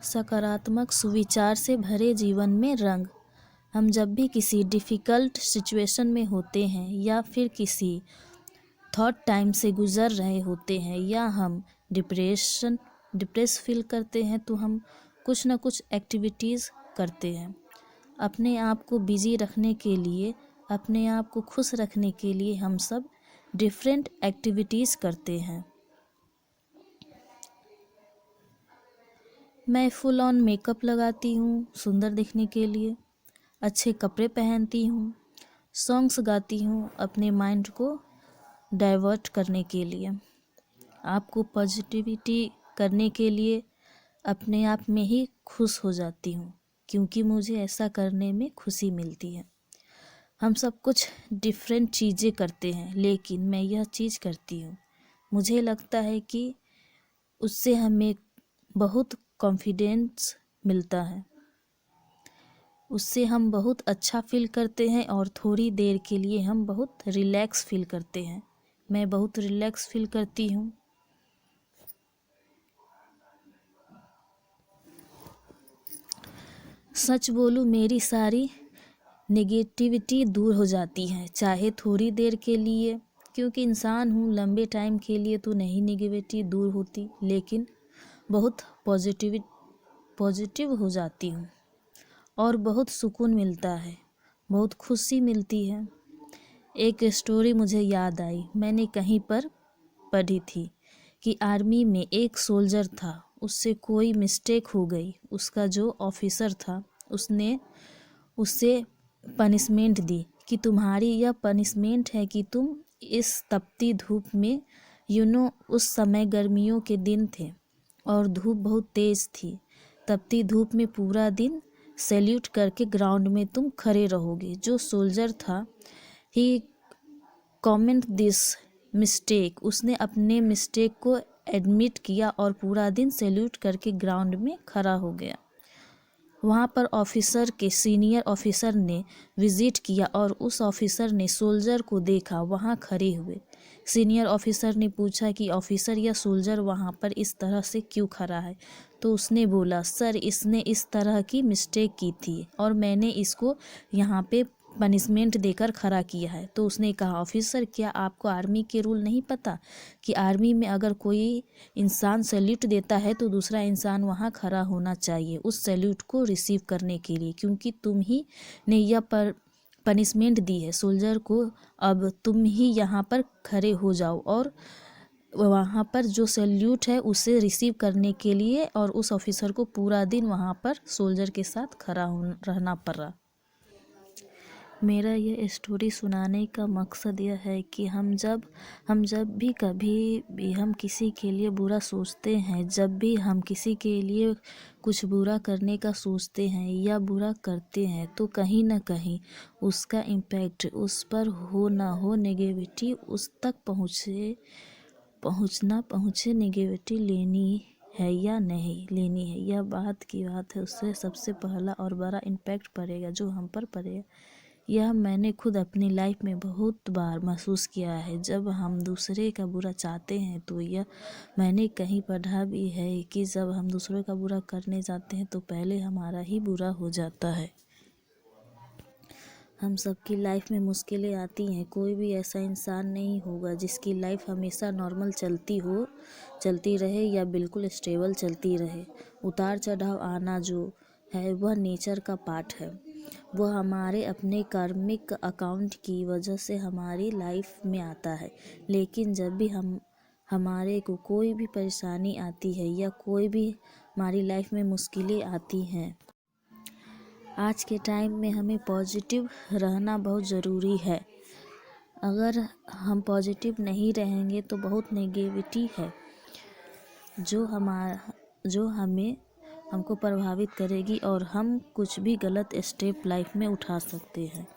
सकारात्मक सुविचार से भरे जीवन में रंग। हम जब भी किसी डिफ़िकल्ट सिचुएशन में होते हैं या फिर किसी थॉट टाइम से गुज़र रहे होते हैं या हम डिप्रेस फील करते हैं तो हम कुछ ना कुछ एक्टिविटीज़ करते हैं अपने आप को बिज़ी रखने के लिए, अपने आप को खुश रखने के लिए। हम सब डिफरेंट एक्टिविटीज़ करते हैं। मैं फुल ऑन मेकअप लगाती हूँ सुंदर दिखने के लिए, अच्छे कपड़े पहनती हूँ, सॉन्ग्स गाती हूँ अपने माइंड को डाइवर्ट करने के लिए, आपको पॉजिटिविटी करने के लिए। अपने आप में ही खुश हो जाती हूँ क्योंकि मुझे ऐसा करने में खुशी मिलती है। हम सब कुछ डिफरेंट चीज़ें करते हैं, लेकिन मैं यह चीज़ करती हूँ, मुझे लगता है कि उससे हमें बहुत कॉन्फिडेंस मिलता है, उससे हम बहुत अच्छा फील करते हैं और थोड़ी देर के लिए हम बहुत रिलैक्स फील करते हैं। मैं बहुत रिलैक्स फील करती हूँ। सच बोलूँ, मेरी सारी नेगेटिविटी दूर हो जाती है, चाहे थोड़ी देर के लिए, क्योंकि इंसान हूँ, लंबे टाइम के लिए तो नहीं नेगेटिविटी दूर होती, लेकिन बहुत पॉजिटिव हो जाती हूँ और बहुत सुकून मिलता है, बहुत खुशी मिलती है। एक स्टोरी मुझे याद आई, मैंने कहीं पर पढ़ी थी कि आर्मी में एक सोल्जर था, उससे कोई मिस्टेक हो गई। उसका जो ऑफिसर था उसने उसे पनिशमेंट दी कि तुम्हारी यह पनिशमेंट है कि तुम इस तपती धूप में, उस समय गर्मियों के दिन थे और धूप बहुत तेज़ थी, तपती धूप में पूरा दिन सैल्यूट करके ग्राउंड में तुम खड़े रहोगे। जो सोल्जर था, ही कॉमेंट दिस मिस्टेक, उसने अपने मिस्टेक को एडमिट किया और पूरा दिन सैल्यूट करके ग्राउंड में खड़ा हो गया। वहाँ पर ऑफिसर के सीनियर ऑफिसर ने विज़िट किया और उस ऑफिसर ने सोल्जर को देखा वहाँ खड़े हुए। सीनियर ऑफिसर ने पूछा कि ऑफिसर, यह सोल्जर वहाँ पर इस तरह से क्यों खड़ा है? तो उसने बोला, सर, इसने इस तरह की मिस्टेक की थी और मैंने इसको यहाँ पे पनिशमेंट देकर खड़ा किया है। तो उसने कहा, ऑफिसर, क्या आपको आर्मी के रूल नहीं पता कि आर्मी में अगर कोई इंसान सैल्यूट देता है तो दूसरा इंसान वहाँ खड़ा होना चाहिए उस सैल्यूट को रिसीव करने के लिए, क्योंकि तुम ही ने यह पनिशमेंट दी है सोल्जर को। अब तुम ही यहाँ पर खड़े हो जाओ और वहाँ पर जो सैल्यूट है उसे रिसीव करने के लिए, और उस ऑफिसर को पूरा दिन वहाँ पर सोल्जर के साथ खड़ा रहना पड़ा। मेरा ये स्टोरी सुनाने का मकसद यह है कि हम जब भी कभी भी हम किसी के लिए बुरा सोचते हैं, जब भी हम किसी के लिए कुछ बुरा करने का सोचते हैं या बुरा करते हैं, तो कहीं ना कहीं उसका इम्पैक्ट उस पर हो ना हो, नेगेटिविटी उस तक पहुँचे, नेगेटिविटी लेनी है या नहीं लेनी है, यह बात की बात है। उससे सबसे पहला और बड़ा इम्पैक्ट पड़ेगा जो हम पर पड़ेगा। यह मैंने खुद अपनी लाइफ में बहुत बार महसूस किया है। जब हम दूसरे का बुरा चाहते हैं तो यह मैंने कहीं पढ़ा भी है कि जब हम दूसरे का बुरा करने जाते हैं तो पहले हमारा ही बुरा हो जाता है। हम सबकी लाइफ में मुश्किलें आती हैं, कोई भी ऐसा इंसान नहीं होगा जिसकी लाइफ हमेशा नॉर्मल चलती रहे या बिल्कुल स्टेबल चलती रहे। उतार चढ़ाव आना जो है वह नेचर का पार्ट है, वह हमारे अपने कार्मिक अकाउंट की वजह से हमारी लाइफ में आता है। लेकिन जब भी हमारे को कोई भी परेशानी आती है या कोई भी हमारी लाइफ में मुश्किलें आती हैं, आज के टाइम में हमें पॉजिटिव रहना बहुत ज़रूरी है। अगर हम पॉजिटिव नहीं रहेंगे तो बहुत नेगेटिविटी है जो हमको प्रभावित करेगी और हम कुछ भी गलत स्टेप लाइफ में उठा सकते हैं।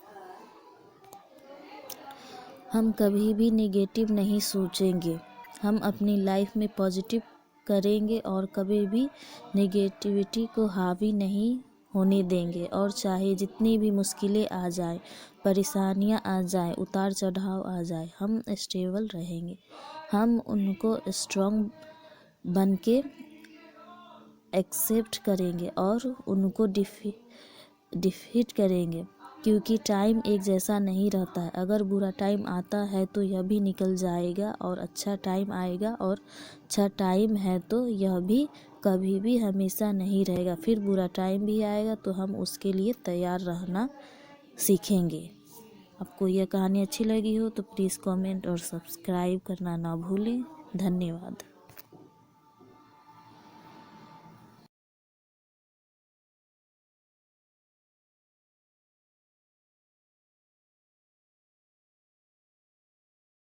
हम कभी भी नेगेटिव नहीं सोचेंगे, हम अपनी लाइफ में पॉजिटिव करेंगे और कभी भी नेगेटिविटी को हावी नहीं होने देंगे। और चाहे जितनी भी मुश्किलें आ जाए, परेशानियां आ जाए, उतार चढ़ाव आ जाए, हम स्टेबल रहेंगे। हम उनको स्ट्रॉन्ग बन के एक्सेप्ट करेंगे और उनको डिफीट करेंगे, क्योंकि टाइम एक जैसा नहीं रहता है। अगर बुरा टाइम आता है तो यह भी निकल जाएगा और अच्छा टाइम आएगा, और अच्छा टाइम है तो यह भी कभी भी हमेशा नहीं रहेगा। फिर बुरा टाइम भी आएगा तो हम उसके लिए तैयार रहना सीखेंगे। आपको यह कहानी अच्छी लगी हो तो प्लीज़ कमेंट और सब्सक्राइब करना ना भूलें। धन्यवाद।